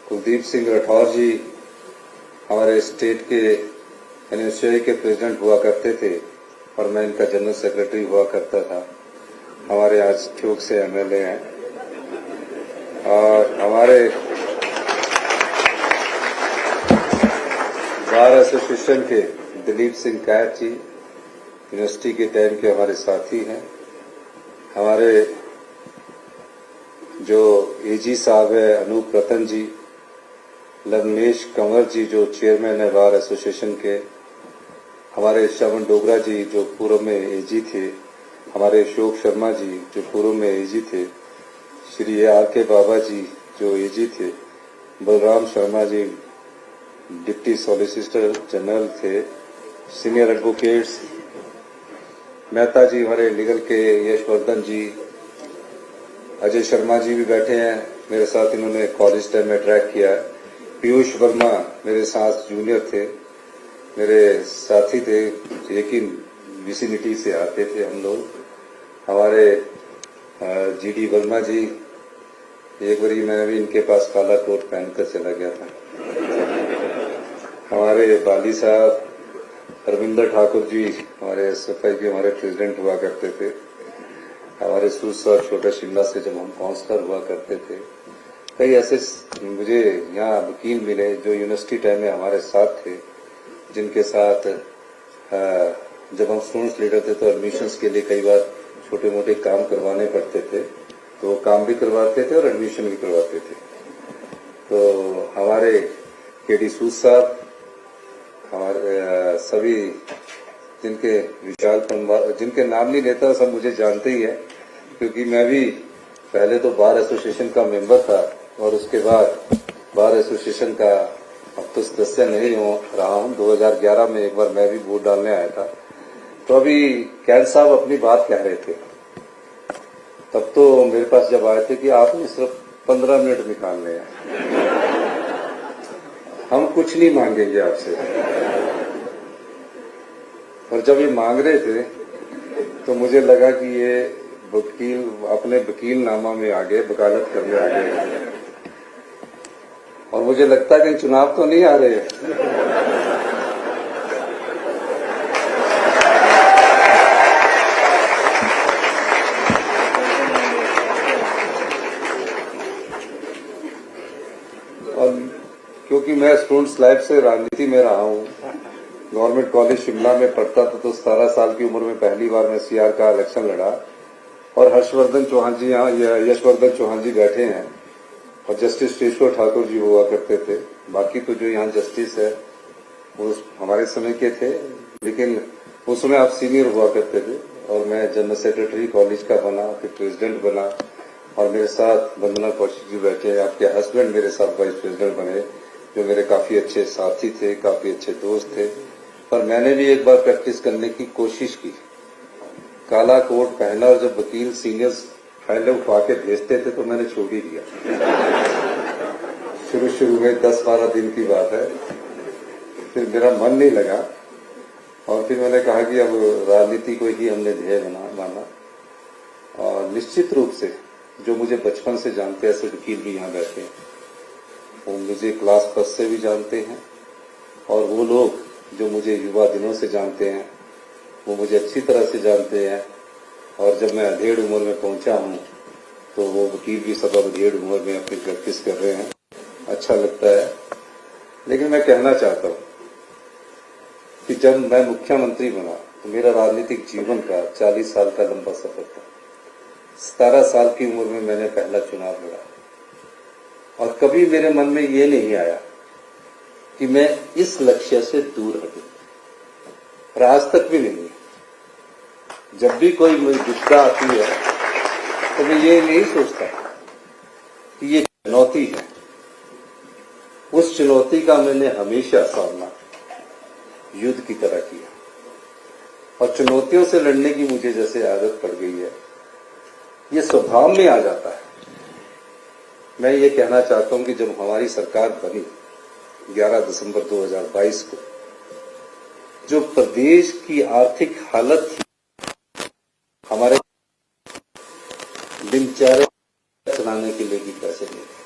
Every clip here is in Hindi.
कुलदीप सिंह राठौर जी हमारे स्टेट के एनएसयूआई के प्रेसिडेंट हुआ करते थे और मैं इनका जनरल सेक्रेटरी हुआ करता था। हमारे आज ठियोग से एमएलए हैं और हमारे बार एसोसिएशन के दिलीप सिंह कैथ जी यूनिवर्सिटी के टाइम के हमारे साथी हैं। हमारे जो एजी साहब है अनूप रतन जी, लवनेश कंवर जी जो चेयरमैन है बार एसोसिएशन के, हमारे श्रवण डोगरा जी जो पूर्व में एजी थे, हमारे अशोक शर्मा जी जो पूर्व में एजी थे, श्री आर के बाबा जी जो एजी थे, Balram Sharma ji deputy solicitor general थे, सीनियर एडवोकेट्स मेहता जी हमारे लीगल के, यशवर्धन जी, अजय शर्मा जी भी बैठे हैं मेरे साथ, इन्होंने कॉलेज टाइम में ट्रैक किया। पीयूष वर्मा मेरे साथ जूनियर थे, मेरे साथी थे, लेकिन विसिनिटी से आते थे हम लोग। हमारे जीडी वर्मा जी, एक बारी मैं भी इनके पास काला कोट पहनकर चला गया था। हमारे बाली साहब रविंदर ठाकुर जी हमारे एसएफआई के हमारे प्रेसिडेंट हुआ करते थे। हमारे सूसर छोटा शिमला से जब हम काउंसलर हुआ करते थे। कई ऐसे मुझे यहाँ वकील मिले जो यूनिवर्सिटी टाइम में हमारे साथ थे, जिनके साथ जब हम स्टूडेंट्स लीडर थे तो एडमिशन्स के लिए कई बार छोटे मोटे काम करवाने पड़ते थे, तो वो काम भी करवाते थे और एडमिशन भी करवाते थे। तो हमारे केडी सूद साहब, हमारे सभी जिनके विशाल जिनके नाम नहीं लेता सब मुझे जानते ही है, क्योंकि मैं भी पहले तो बार एसोसिएशन का मेंबर था और उसके बाद बार एसोसिएशन का अब तो सदस्य नहीं रहा हूं। 2011 में एक बार मैं भी वोट डालने आया था, तो अभी कैन साहब अपनी बात कह रहे थे, तब तो मेरे पास जब आए थे कि आपने सिर्फ 15 मिनट निकालने हैं, हम कुछ नहीं मांगेंगे आपसे। और जब ये मांग रहे थे तो मुझे लगा कि ये वकील अपने वकील नामा में आ गए, वकालत करने आ गए, और मुझे लगता है कि चुनाव तो नहीं आ रहे हैं। और क्योंकि मैं स्टूडेंट्स लाइफ से राजनीति में रहा हूं, गवर्नमेंट कॉलेज शिमला में पढ़ता था, तो 17 साल की उम्र में पहली बार मैं सीआर का इलेक्शन लड़ा। और हर्षवर्धन चौहान जी यहाँ, यशवर्धन चौहान जी बैठे हैं, और जस्टिस टेश्वर ठाकुर जी हुआ करते थे। बाकी तो जो यहाँ जस्टिस है वो हमारे समय के थे, लेकिन उस समय आप सीनियर हुआ करते थे। और मैं जनरल सेक्रेटरी कॉलेज का बना, फिर प्रेसिडेंट बना, और मेरे साथ वंदना कौशिक जी बैठे, आपके हस्बैंड मेरे साथ वाइस प्रेसिडेंट बने, जो मेरे काफी अच्छे साथी थे, काफी अच्छे दोस्त थे। पर मैंने भी एक बार प्रैक्टिस करने की कोशिश की, काला कोट पहना, और जब वकील सीनियर्स फाइलें उठवा के भेजते थे तो मैंने छोड़ ही दिया। शुरू में 10-12 दिन की बात है, फिर मेरा मन नहीं लगा, और फिर मैंने कहा कि अब राजनीति को ही हमने ध्येय माना। और निश्चित रूप से जो मुझे बचपन से जानते हैं, ऐसे वकील भी यहाँ बैठे हैं, वो मुझे क्लास फर्स्ट से भी जानते हैं, और वो लोग जो मुझे युवा दिनों से जानते हैं वो मुझे अच्छी तरह से जानते हैं। और जब मैं अधेड़ उम्र में पहुंचा हूं तो वो वकील भी सब अधेड़ उम्र में अपनी प्रैक्टिस कर रहे हैं, अच्छा लगता है। लेकिन मैं कहना चाहता हूं कि जब मैं मुख्यमंत्री बना तो मेरा राजनीतिक जीवन का 40 साल का लंबा सफर था। 17 साल की उम्र में मैंने पहला चुनाव लड़ा, और कभी मेरे मन में ये नहीं आया कि मैं इस लक्ष्य से दूर हटूं, और आज तक भी नहीं। जब भी कोई मुझे विपदा आती है तो मैं ये नहीं सोचता कि ये चुनौती है, उस चुनौती का मैंने हमेशा सामना युद्ध की तरह किया, और चुनौतियों से लड़ने की मुझे जैसे आदत पड़ गई है, ये स्वभाव में आ जाता है। मैं ये कहना चाहता हूं कि जब हमारी सरकार बनी 11 दिसंबर 2022 को, जो प्रदेश की आर्थिक हालत थी, हमारे दिनचर्या चलाने के लिए भी पैसे नहीं थे।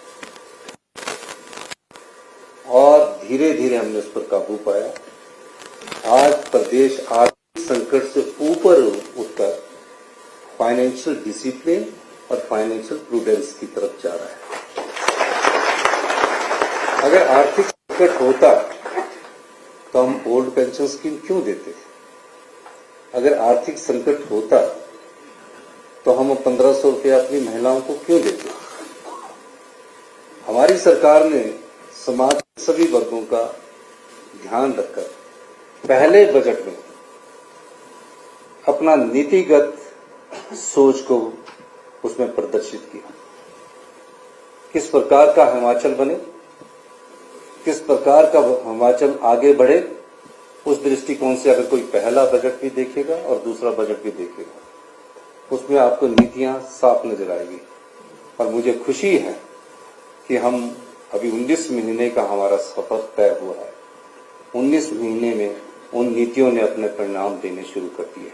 धीरे धीरे हमने उस पर काबू पाया। आज प्रदेश आर्थिक संकट से ऊपर उठकर फाइनेंशियल डिसिप्लिन और फाइनेंशियल प्रूडेंस की तरफ जा रहा है। अगर आर्थिक संकट होता तो हम ओल्ड पेंशन स्कीम क्यों देते? अगर आर्थिक संकट होता तो हम 1500 रुपया अपनी महिलाओं को क्यों देते? हमारी सरकार ने समाज के सभी वर्गों का ध्यान रखकर पहले बजट में अपना नीतिगत सोच को उसमें प्रदर्शित किया। किस प्रकार का हिमाचल बने, किस प्रकार का हिमाचल आगे बढ़े, उस दृष्टिकोण से अगर कोई पहला बजट भी देखेगा और दूसरा बजट भी देखेगा, उसमें आपको नीतियां साफ नजर आएगी। और मुझे खुशी है कि हम अभी 19 महीने का हमारा सफर तय हुआ है। 19 महीने में उन नीतियों ने अपने परिणाम देने शुरू कर दिए।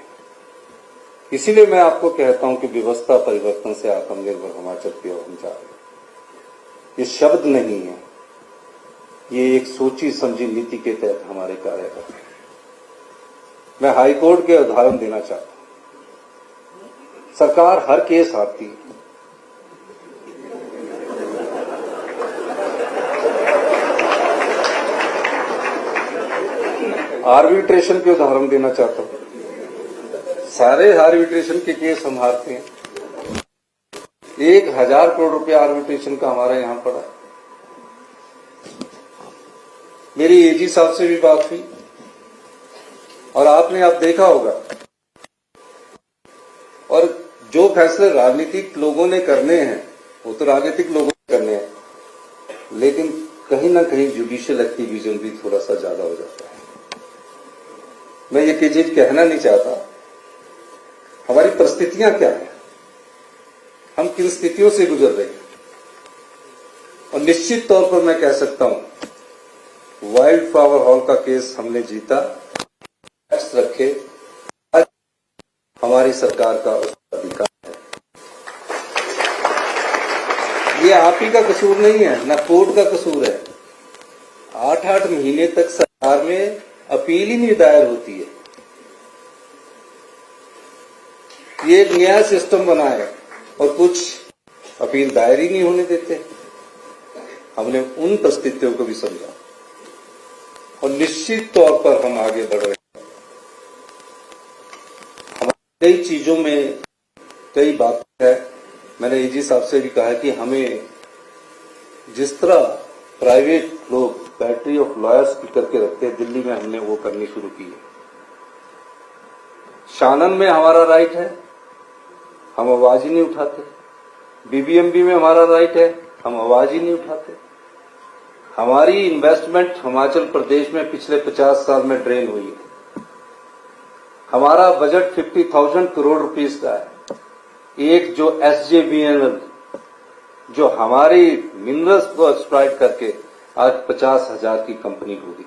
इसीलिए मैं आपको कहता हूं कि व्यवस्था परिवर्तन से आत्मनिर्भर हिमाचल की ओर हम जा रहे हैं। ये शब्द नहीं है, ये एक सोची समझी नीति के तहत हमारे कार्य कर रहे हैं। मैं हाईकोर्ट के उदाहरण देना चाहता हूं। सरकार हर केस हारती है। आर्बिट्रेशन के उदाहरण देना चाहता हूं। सारे आर्बिट्रेशन के केस हम हारते हैं। 1000 करोड़ रुपया आर्बिट्रेशन का हमारे यहां पड़ा। मेरी एजी साहब से भी बात हुई और आपने आप देखा होगा, और जो फैसले राजनीतिक लोगों ने करने हैं वो तो राजनीतिक लोगों ने करने हैं, लेकिन कहीं ना कहीं जुडिशियल एक्टिविज्म भी थोड़ा सा ज्यादा हो जाता है। मैं ये चीज कहना नहीं चाहता। हमारी परिस्थितियां क्या है, हम किन स्थितियों से गुजर रहे हैं, और निश्चित तौर पर मैं कह सकता हूं वाइल्ड फ्लावर हॉल का केस हमने जीता। टैक्स रखे, आज हमारी सरकार का उस पर अधिकार है। ये आप ही का कसूर नहीं है, ना कोर्ट का कसूर है। 8-8 महीने तक सरकार में अपील ही नहीं दायर होती है। ये एक नया सिस्टम बना है और कुछ अपील दायर ही नहीं होने देते। हमने उन परिस्थितियों को भी समझा और निश्चित तौर पर हम आगे बढ़ रहे हैं। हमारी कई चीजों में कई बातें है। मैंने एजी साहब से भी कहा कि हमें जिस तरह प्राइवेट लोग बैटरी ऑफ लॉयर्स की करके रखते हैं, दिल्ली में हमने वो करनी शुरू की है। शानन में हमारा राइट है, हम आवाज ही नहीं उठाते। बीबीएमबी में हमारा राइट है, हम आवाज ही नहीं उठाते। हमारी इन्वेस्टमेंट हिमाचल प्रदेश में पिछले 50 साल में ड्रेन हुई है। हमारा बजट 50,000 करोड़ रुपीस का है। एक जो SJVN जो हमारी मिनरल्स को एक्सप्लॉइट करके आज 50,000 की कंपनी होगी।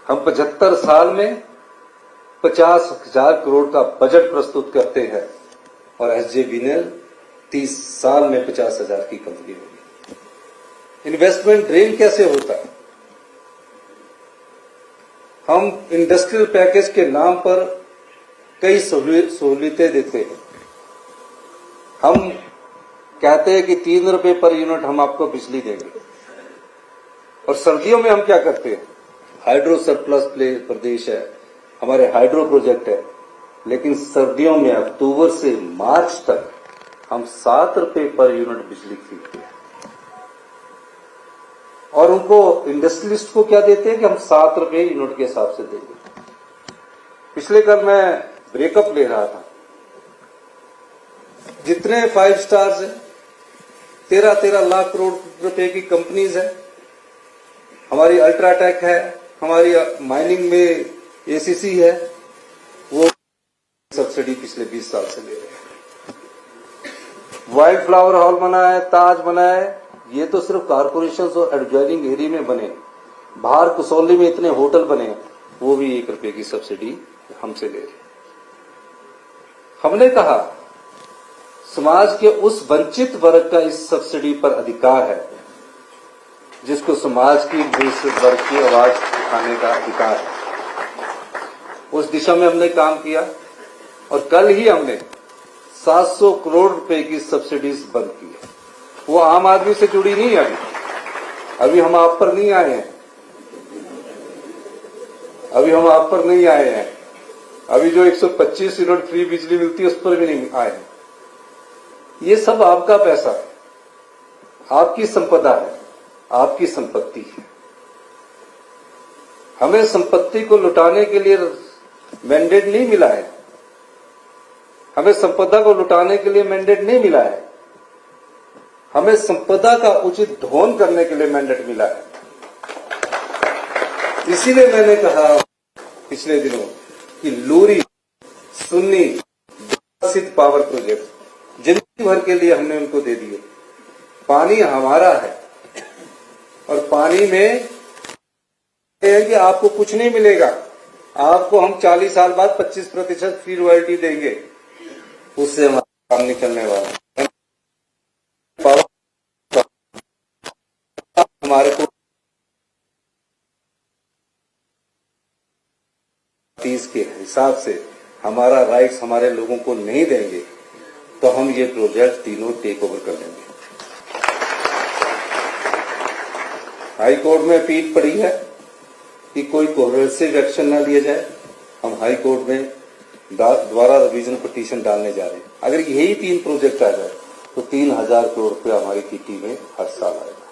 हम 75 साल में 50,000 करोड़ का बजट प्रस्तुत करते हैं और SJVN 30 साल में 50,000 की कंपनी होगी। इन्वेस्टमेंट ड्रेन कैसे होता है? हम इंडस्ट्रियल पैकेज के नाम पर कई सहूलियतें देते हैं। हम कहते हैं कि 3 रुपए पर यूनिट हम आपको बिजली देंगे, और सर्दियों में हम क्या करते हैं? हाइड्रो सरप्लस प्रदेश है, हमारे हाइड्रो प्रोजेक्ट है, लेकिन सर्दियों में अक्टूबर से मार्च तक हम 7 रुपए पर यूनिट बिजली खरीदते हैं। और उनको इंडस्ट्रियलिस्ट को क्या देते हैं कि हम 7 रुपए यूनिट के हिसाब से देंगे। पिछले कल मैं ब्रेकअप ले रहा था, जितने 5 स्टार्स हैं 13-13 लाख करोड़ रुपए की कंपनीज है। हमारी अल्ट्राटेक है, हमारी माइनिंग में ACC है, वो सब्सिडी पिछले 20 साल से ले रहे हैं। वाइल्ड फ्लावर हॉल बना है, ताज बना है, ये तो सिर्फ कारपोरेशन और एडजॉइनिंग एरिया में बने। बाहर कसौली में इतने होटल बने, वो भी 1 रुपए की सब्सिडी हमसे ले रहे। हमने कहा समाज के उस वंचित वर्ग का इस सब्सिडी पर अधिकार है जिसको समाज की दूसरे वर्ग की आवाज उठाने का अधिकार है, उस दिशा में हमने काम किया। और कल ही हमने 700 करोड़ रुपए की सब्सिडीज बंद की है। वो आम आदमी से जुड़ी नहीं है, अभी हम आप पर नहीं आए हैं, अभी हम आप पर नहीं आए हैं। अभी जो 125 यूनिट फ्री बिजली मिलती है उस पर भी नहीं आए हैं। ये सब आपका पैसा है, आपकी संपदा है, आपकी संपत्ति है। हमें संपत्ति को लुटाने के लिए मैंडेट नहीं मिला है, हमें संपदा को लुटाने के लिए मैंडेट नहीं मिला है, हमें संपदा का उचित ढोन करने के लिए मैंडेट मिला है। इसीलिए मैंने कहा पिछले दिनों कि लूरी, सुन्नी, सिद्ध पावर प्रोजेक्ट जिंदगी भर के लिए हमने उनको दे दिए। पानी हमारा है और पानी में है कि आपको कुछ नहीं मिलेगा, आपको हम 40 साल बाद 25% फ्री रॉयल्टी देंगे, उससे हमारा काम निकलने वाला है। हमारे को 30 के हिसाब से हमारा राइट्स हमारे लोगों को नहीं देंगे तो हम ये प्रोजेक्ट तीनों टेक ओवर कर लेंगे। हाई कोर्ट में अपील पड़ी है कि कोई कोहेसिव एक्शन न लिया जाए। हम हाई कोर्ट में द्वारा रिवीजन पिटीशन डालने जा रहे हैं। अगर यही 3 प्रोजेक्ट आ जाए तो 3000 करोड़ रुपया हमारी किटी में हर साल आएगा।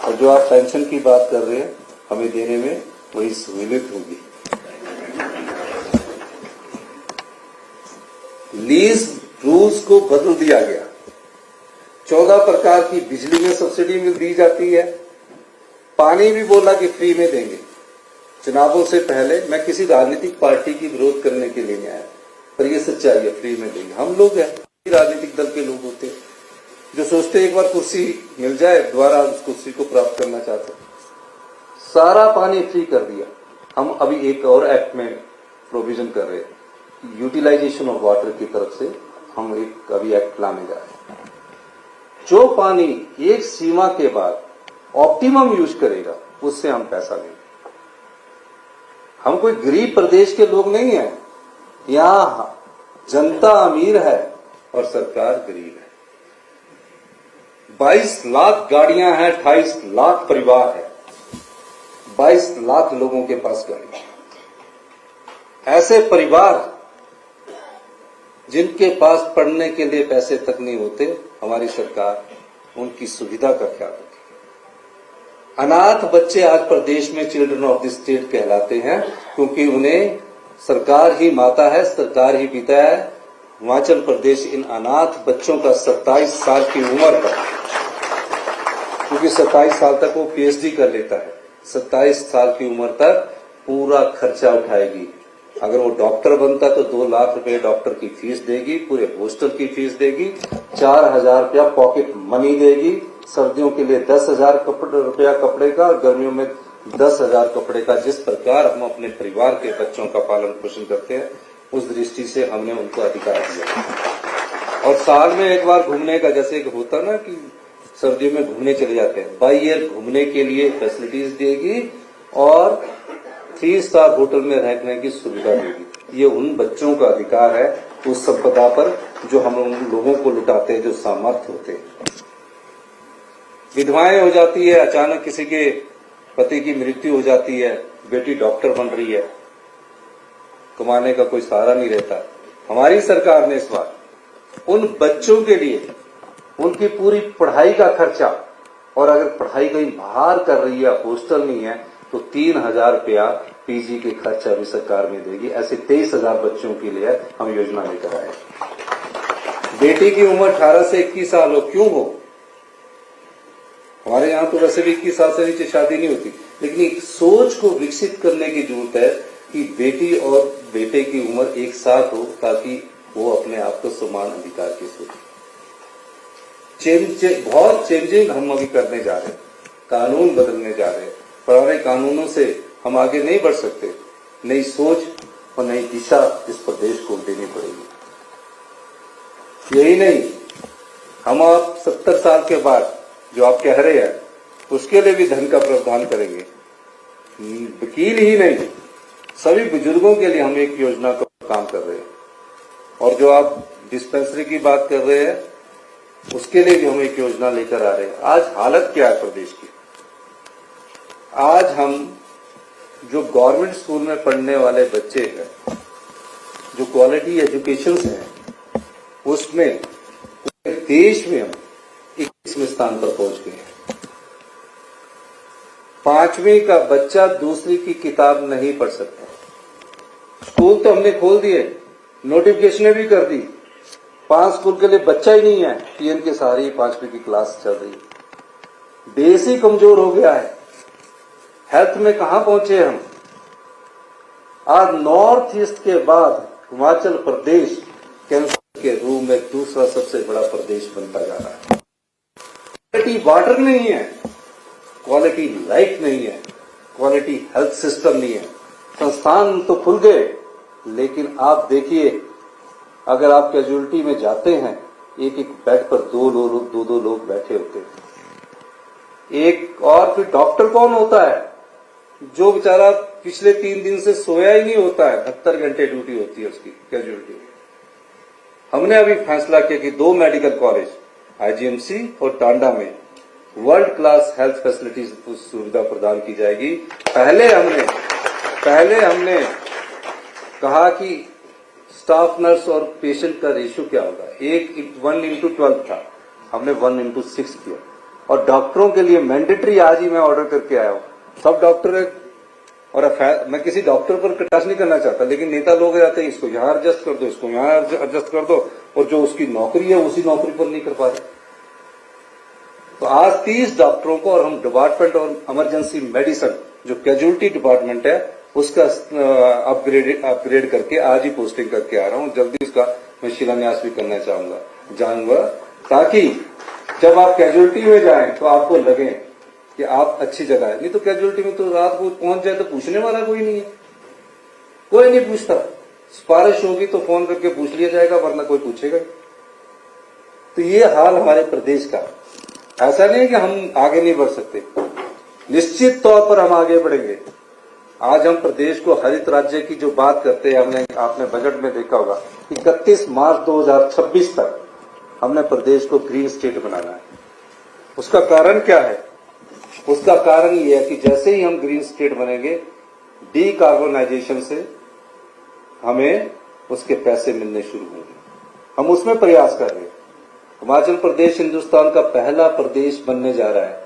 और जो आप पेंशन की बात कर रहे हैं, हमें देने में वही सहूलियत होगी। लीज रूल्स को बदल दिया गया। 14 प्रकार की बिजली में सब्सिडी दी जाती है। पानी भी बोला कि फ्री में देंगे। चुनावों से पहले मैं किसी राजनीतिक पार्टी की विरोध करने के लिए नहीं आया, पर यह सच्चाई है, फ्री में देंगे। हम लोग हैं, राजनीतिक दल के लोग होते जो सोचते एक बार कुर्सी मिल जाए दोबारा उस कुर्सी को प्राप्त करना चाहते। सारा पानी फ्री कर दिया। हम अभी एक और एक्ट में प्रोविजन कर रहे हैं, यूटिलाइजेशन ऑफ वाटर की तरफ से हम एक अभी एक्ट लाने जा रहे हैं। जो पानी एक सीमा के बाद ऑप्टिमम यूज करेगा उससे हम पैसा लेंगे। हम कोई गरीब प्रदेश के लोग नहीं हैं, यहां जनता अमीर है और सरकार गरीब है। 22 लाख गाड़ियां हैं, 28 लाख परिवार है, 22 लाख लोगों के पास गाड़ी। ऐसे परिवार जिनके पास पढ़ने के लिए पैसे तक नहीं होते, हमारी सरकार उनकी सुविधा का ख्याल रखे। अनाथ बच्चे आज प्रदेश में चिल्ड्रन ऑफ द स्टेट कहलाते हैं, क्योंकि उन्हें सरकार ही माता है, सरकार ही पिता है। हिमाचल प्रदेश इन अनाथ बच्चों का 27 साल की उम्र तक, क्योंकि 27 साल तक वो पीएचडी कर लेता है, 27 साल की उम्र तक पूरा खर्चा उठाएगी। अगर वो डॉक्टर बनता तो 2 लाख रुपए डॉक्टर की फीस देगी, पूरे हॉस्टल की फीस देगी, 4000 रुपया पॉकेट मनी देगी, सर्दियों के लिए 10,000 रुपया कपड़े का और गर्मियों में 10,000 कपड़े का। जिस प्रकार हम अपने परिवार के बच्चों का पालन पोषण करते हैं, उस दृष्टि से हमने उनको अधिकार दिया। और साल में एक बार घूमने का, जैसे होता ना कि सर्दियों में घूमने चले जाते हैं, बाई ईयर घूमने के लिए फैसिलिटीज देगी और 3 स्टार होटल में रहने की सुविधा देगी। ये उन बच्चों का अधिकार है उस संपदा पर जो हम उन लोगों को लुटाते हैं जो सामर्थ्य होते हैं। विधवाएं हो जाती है, अचानक किसी के पति की मृत्यु हो जाती है, बेटी डॉक्टर बन रही है, कमाने का कोई सहारा नहीं रहता। हमारी सरकार ने इस बार उन बच्चों के लिए उनकी पूरी पढ़ाई का खर्चा, और अगर पढ़ाई कहीं बाहर कर रही है, हॉस्टल नहीं है, तो 3000 रुपया पीजी के खर्चा भी सरकार में देगी। ऐसे 23,000 बच्चों के लिए हम योजना लेकर आए। बेटी की उम्र 18 से 21 साल हो, क्यों हो? हमारे यहाँ तो वैसे भी 21 साल से नीचे शादी नहीं होती, लेकिन एक सोच को विकसित करने की जरूरत है कि बेटी और बेटे की उम्र एक साथ हो, ताकि वो अपने आप को समान अधिकार की सोचे। बहुत चेंजिंग हम अभी करने जा रहे हैं, कानून बदलने जा रहे हैं। पुराने कानूनों से हम आगे नहीं बढ़ सकते, नई सोच और नई दिशा इस प्रदेश को देनी पड़ेगी। यही नहीं, हम आप 70 साल के बाद जो आप कह रहे हैं, उसके लिए भी धन का प्रावधान करेंगे। वकील ही नहीं, सभी बुजुर्गों के लिए हम एक योजना का काम कर रहे हैं। और जो आप डिस्पेंसरी की बात कर रहे हैं, उसके लिए भी हम एक योजना लेकर आ रहे हैं। आज हालत क्या है प्रदेश की? आज हम जो गवर्नमेंट स्कूल में पढ़ने वाले बच्चे हैं, जो क्वालिटी एजुकेशन है, उसमें देश में हम 21वें स्थान पर पहुंच गए हैं। 5वीं का बच्चा दूसरी की किताब नहीं पढ़ सकता। स्कूल तो हमने खोल दिए, नोटिफिकेशन भी कर दी, 5 स्कूल के लिए बच्चा ही नहीं है, पीएम के सारी 5वीं की क्लास चल रही है। बेस ही कमजोर हो गया है। हेल्थ में कहां पहुंचे हम? आज नॉर्थ ईस्ट के बाद हिमाचल प्रदेश कैंसर के रूप में दूसरा सबसे बड़ा प्रदेश बनता जा रहा है। क्वालिटी वाटर नहीं है, क्वालिटी लाइफ नहीं है, क्वालिटी हेल्थ सिस्टम नहीं है। संस्थान तो खुल गए, लेकिन आप देखिए, अगर आप कैजुअलिटी में जाते हैं, एक एक बेड पर दो लोग बैठे होते हैं। एक और फिर डॉक्टर कौन होता है जो बेचारा पिछले 3 दिन से सोया ही नहीं होता है? 72 घंटे ड्यूटी होती है उसकी कैजुअलिटी। हमने अभी फैसला किया कि 2 मेडिकल कॉलेज आईजीएमसी और टांडा में वर्ल्ड क्लास हेल्थ फैसिलिटीज सुविधा प्रदान की जाएगी। पहले हमने कहा कि स्टाफ नर्स और पेशेंट का रेशियो क्या होगा, 1:12 था, हमने 1:6 किया। और डॉक्टरों के लिए मैंडेटरी, आज ही मैं ऑर्डर करके आया हूं, सब डॉक्टर, और मैं किसी डॉक्टर पर कटाक्ष नहीं करना चाहता, लेकिन नेता लोग रहते हैं, इसको यहां एडजस्ट कर दो, इसको यहां एडजस्ट कर दो, और जो उसकी नौकरी है उसी नौकरी पर नहीं कर पा रहे। तो आज 30 डॉक्टरों को, और हम डिपार्टमेंट और इमरजेंसी मेडिसिन जो कैजुअलिटी डिपार्टमेंट है उसका अपग्रेड करके आज ही पोस्टिंग करके आ रहा हूं। जल्दी उसका मैं शिलान्यास भी करना जाऊंगा, ताकि जब आप कैजुअलिटी में जाएं तो आपको लगे कि आप अच्छी जगह है। नहीं तो कैजुअलिटी में तो रात को पहुंच जाए तो पूछने वाला कोई नहीं है, कोई नहीं पूछता। सिफारिश होगी तो फोन करके पूछ लिया जाएगा, वरना कोई पूछेगा। तो ये हाल हमारे प्रदेश का। ऐसा नहीं है कि हम आगे नहीं बढ़ सकते, निश्चित तौर पर हम आगे बढ़ेंगे। आज हम प्रदेश को हरित राज्य की जो बात करते हैं, आपने बजट में देखा होगा, 31 मार्च 2026 तक हमने प्रदेश को ग्रीन स्टेट बनाना है। उसका कारण क्या है? उसका कारण ये है कि जैसे ही हम ग्रीन स्टेट बनेंगे, डीकार्बोनाइजेशन से हमें उसके पैसे मिलने शुरू होंगे। हम उसमें प्रयास कर रहे हैं। हिमाचल प्रदेश हिंदुस्तान का पहला प्रदेश बनने जा रहा है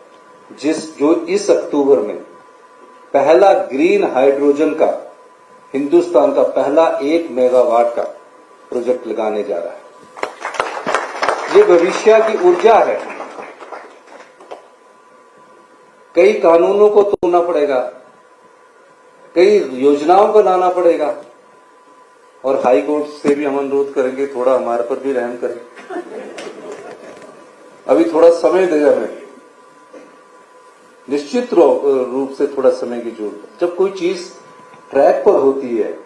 जो इस अक्टूबर में पहला ग्रीन हाइड्रोजन का, हिंदुस्तान का पहला 1 मेगावाट का प्रोजेक्ट लगाने जा रहा है। ये भविष्य की ऊर्जा है। कई कानूनों को तोड़ना पड़ेगा, कई योजनाओं को लाना पड़ेगा, और हाई कोर्ट से भी हम अनुरोध करेंगे थोड़ा हमारे पर भी रहम करें। अभी थोड़ा समय दे हमें, निश्चित रूप से थोड़ा समय की जरूरत है। जब कोई चीज ट्रैक पर होती है,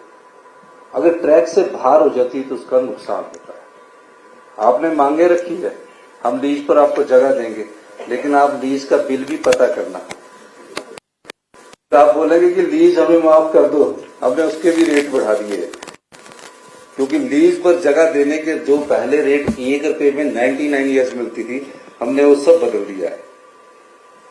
अगर ट्रैक से बाहर हो जाती है तो उसका नुकसान होता है। आपने मांगे रखी है, हम लीज पर आपको जगह देंगे, लेकिन आप लीज का बिल भी पता करना। तो आप बोलेंगे कि लीज हमें माफ कर दो, हमने उसके भी रेट बढ़ा दिए, क्योंकि लीज पर जगह देने के जो पहले रेट 1 रुपए में 99 ईयर्स मिलती थी, हमने वो सब बदल दिया है।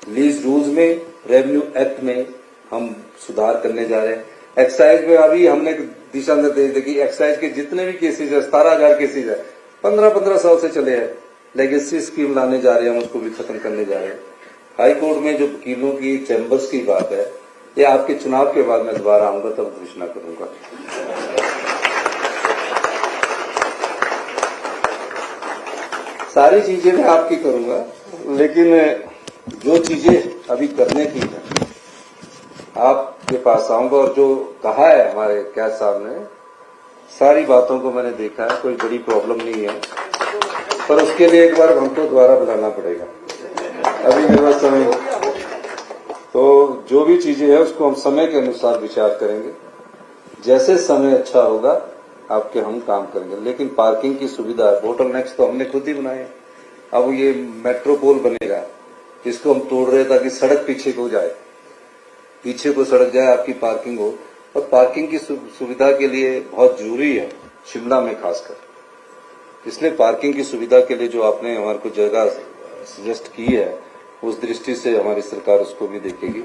लीज रूल्स में, रेवेन्यू एक्ट में हम सुधार करने जा रहे हैं। एक्साइज में अभी हमने दिशा निर्देश दे कि एक्साइज के जितने भी केसेज है, 17,000 केसेज है, 15-15 साल से चले हैं। लेगेसी स्कीम लाने जा रहे हैं, हम उसको भी खत्म करने जा रहे हैं। हाई कोर्ट में जो वकीलों की चैम्बर्स की बात है, ये आपके चुनाव के बाद मैं दोबारा आऊंगा, तब घोषणा करूंगा। सारी चीजें मैं आपकी करूंगा, लेकिन जो चीजें अभी करने की है आपके पास आऊंगा। और जो कहा है हमारे कैद साहब ने, सारी बातों को मैंने देखा है, कोई बड़ी प्रॉब्लम नहीं है, पर उसके लिए एक बार हमको दोबारा बुलाना पड़ेगा। अभी मेरे पास समय, तो जो भी चीजें हैं उसको हम समय के अनुसार विचार करेंगे। जैसे समय अच्छा होगा आपके हम काम करेंगे। लेकिन पार्किंग की सुविधा, बोटल नेक्स तो हमने खुद ही बनाए। अब ये मेट्रोपोल बनेगा, इसको हम तोड़ रहे हैं ताकि सड़क पीछे को जाए, पीछे को सड़क जाए, आपकी पार्किंग हो। और पार्किंग की सुविधा के लिए बहुत जरूरी है शिमला में खासकर, इसलिए पार्किंग की सुविधा के लिए जो आपने हमारे को जगह सजेस्ट की है, उस दृष्टि से हमारी सरकार उसको भी देखेगी।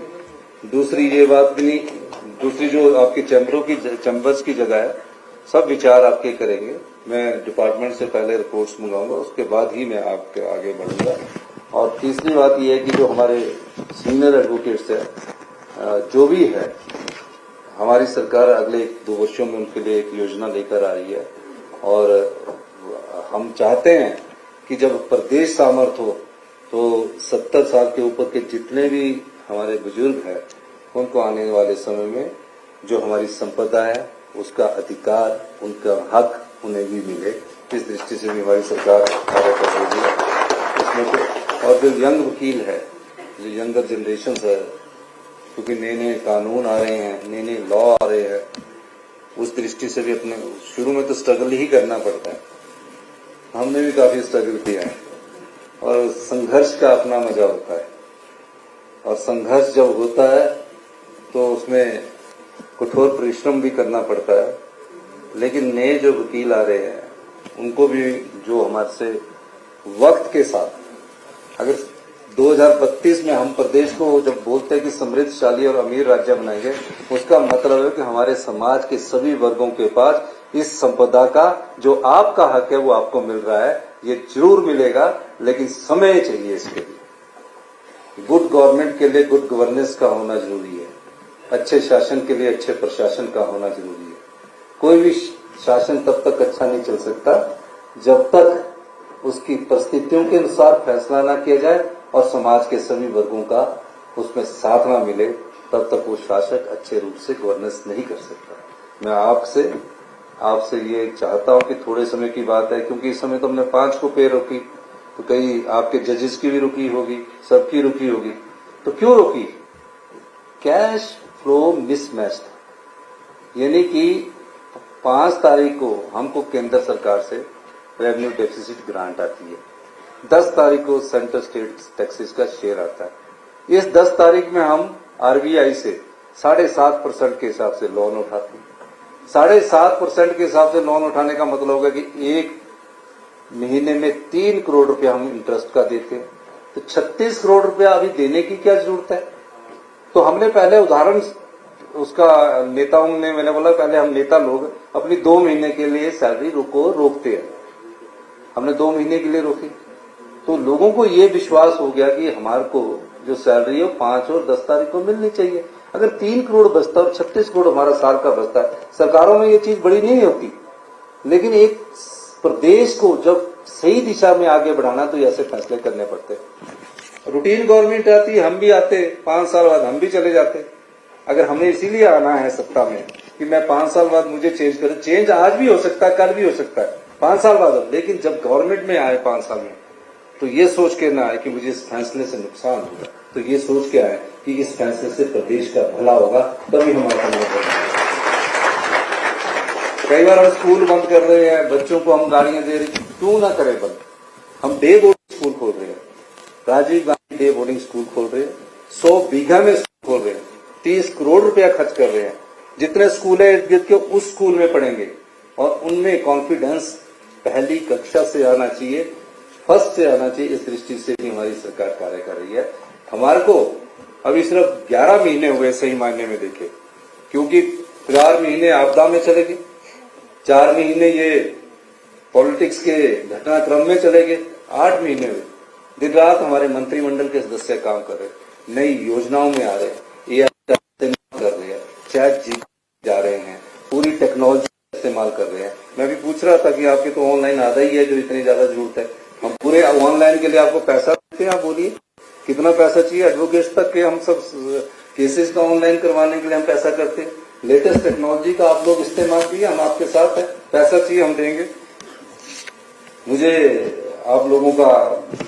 दूसरी ये बात भी नहीं, दूसरी जो आपके चैम्बर्स की जगह है, सब विचार आपके करेंगे। मैं डिपार्टमेंट से पहले रिपोर्ट्स मंगाऊंगा, उसके बाद ही मैं आपके आगे बढ़ूंगा। और तीसरी बात यह है कि जो हमारे सीनियर एडवोकेट्स है, जो भी है, हमारी सरकार अगले 2 वर्षों में उनके लिए एक योजना लेकर आ रही है। और हम चाहते हैं कि जब प्रदेश सामर्थ हो तो 70 साल के ऊपर के जितने भी हमारे बुजुर्ग हैं, उनको आने वाले समय में जो हमारी संपदा है, उसका अधिकार, उनका हक उन्हें भी मिले। इस दृष्टि से भी हमारी सरकार कार्य कर रही है इसमें तो। और जो यंग वकील है, जो यंगर जनरेशन है, क्योंकि नए नए कानून आ रहे हैं, नए नए लॉ आ रहे हैं, उस दृष्टि से भी अपने शुरू में तो स्ट्रगल ही करना पड़ता है। हमने भी काफी स्ट्रगल किया है और संघर्ष का अपना मजा होता है। और संघर्ष जब होता है तो उसमें कठोर परिश्रम भी करना पड़ता है। लेकिन नए जो वकील आ रहे हैं, उनको भी जो हमारे से वक्त के साथ, अगर 2032 में हम प्रदेश को जब बोलते हैं कि समृद्धशाली और अमीर राज्य बनाएंगे, उसका मतलब है कि हमारे समाज के सभी वर्गों के पास इस संपदा का जो आपका हक है वो आपको मिल रहा है। ये जरूर मिलेगा, लेकिन समय चाहिए इसके लिए। गुड गवर्नमेंट के लिए गुड गवर्नेंस का होना जरूरी है, अच्छे शासन के लिए अच्छे प्रशासन का होना जरूरी है। कोई भी शासन तब तक अच्छा नहीं चल सकता जब तक उसकी परिस्थितियों के अनुसार फैसला ना किया जाए और समाज के सभी वर्गों का उसमें साथ ना मिले, तब तक वो शासक अच्छे रूप से गवर्नेंस नहीं कर सकता। मैं आपसे ये चाहता हूं कि थोड़े समय की बात है, क्योंकि इस समय तो हमने 5 को पे रोकी, तो कई आपके जजेस की भी रुकी होगी, सबकी रुकी होगी। तो क्यों रोकी? कैश फ्लो मिसमैच था। यानी कि 5 तारीख को हमको केंद्र सरकार से रेवेन्यू डेफिसिट ग्रांट आती है, 10 तारीख को सेंट्रल स्टेट टैक्सेस का शेयर आता है। इस 10 तारीख में हम आरबीआई से 7.5% के हिसाब से लोन उठाते हैं। 7.5% के हिसाब से लोन उठाने का मतलब होगा कि एक महीने में 3 करोड़ रुपया हम इंटरेस्ट का देते हैं। तो 36 करोड़ रुपया अभी देने की क्या जरूरत है? तो हमने पहले उदाहरण उसका नेताओं ने, मैंने बोला पहले हम नेता लोग अपनी 2 महीने के लिए सैलरी रोकते हैं। हमने 2 महीने के लिए रोकी, तो लोगों को ये विश्वास हो गया कि हमारे को जो सैलरी है 5 और 10 तारीख को मिलनी चाहिए। अगर 3 करोड़ बचता और 36 करोड़ हमारा साल का बचता है, सरकारों में ये चीज बड़ी नहीं होती। लेकिन एक प्रदेश को जब सही दिशा में आगे बढ़ाना तो ऐसे फैसले करने पड़ते। रूटीन गवर्नमेंट आती, हम भी आते, 5 साल बाद हम भी चले जाते। अगर हमें इसीलिए आना है सत्ता में कि मैं 5 साल बाद मुझे चेंज करूं, चेंज आज भी हो सकता है, कल भी हो सकता है, 5 साल बाद। लेकिन जब गवर्नमेंट में आए 5 साल में, तो ये सोच के ना आए कि मुझे इस फैसले से नुकसान होगा, तो ये सोच के आए कि इस फैसले से प्रदेश का भला होगा, तभी हमारा काम होगा। कई बार हम स्कूल बंद कर रहे हैं, बच्चों को हम गाड़ियां दे रहे हैं, क्यों ना करें बंद? हम डे बोर्डिंग स्कूल खोल रहे हैं, Rajiv Gandhi day boarding school खोल रहे हैं, 100 बीघा में स्कूल खोल रहे हैं, 30 करोड़ रुपया खर्च कर रहे हैं। जितने स्कूल है इर्द गिर्द के उस स्कूल में पढ़ेंगे और उनमें कॉन्फिडेंस पहली कक्षा से आना चाहिए, फर्स्ट से आना चाहिए। इस दृष्टि से भी हमारी सरकार कार्य कर रही है। हमारे को अभी सिर्फ 11 महीने हुए सही मायने में देखे, क्योंकि 4 महीने आपदा में चले गए, 4 महीने ये पॉलिटिक्स के घटनाक्रम में चले गए, 8 महीने हुए। दिन रात हमारे मंत्रिमंडल के सदस्य काम कर रहे, नई योजनाओं में आ रहे, ये कर रहे हैं, चैट जी जा रहे हैं, पूरी टेक्नोलॉजी इस्तेमाल कर रहे हैं। मैं भी पूछ रहा था कि आपके तो ऑनलाइन आधा ही है जो इतनी ज्यादा जरूरत है। हम पूरे ऑनलाइन के लिए आपको पैसा देते हैं, आप बोलिए कितना पैसा चाहिए? एडवोकेट्स तक के हम सब केसेस का ऑनलाइन करवाने के लिए हम पैसा करते हैं। लेटेस्ट टेक्नोलॉजी का आप लोग इस्तेमाल कीजिए, हम आपके साथ है, पैसा चाहिए हम देंगे। मुझे आप लोगों का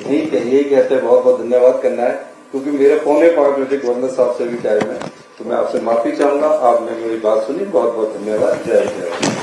यही कहते हैं बहुत बहुत धन्यवाद करना है, क्योंकि मेरे 4:45 बजे गवर्नर साहब से भी टाइम है, तो मैं आपसे माफी चाहूंगा। आपने मेरी बात सुनी, बहुत बहुत धन्यवाद। जय जय।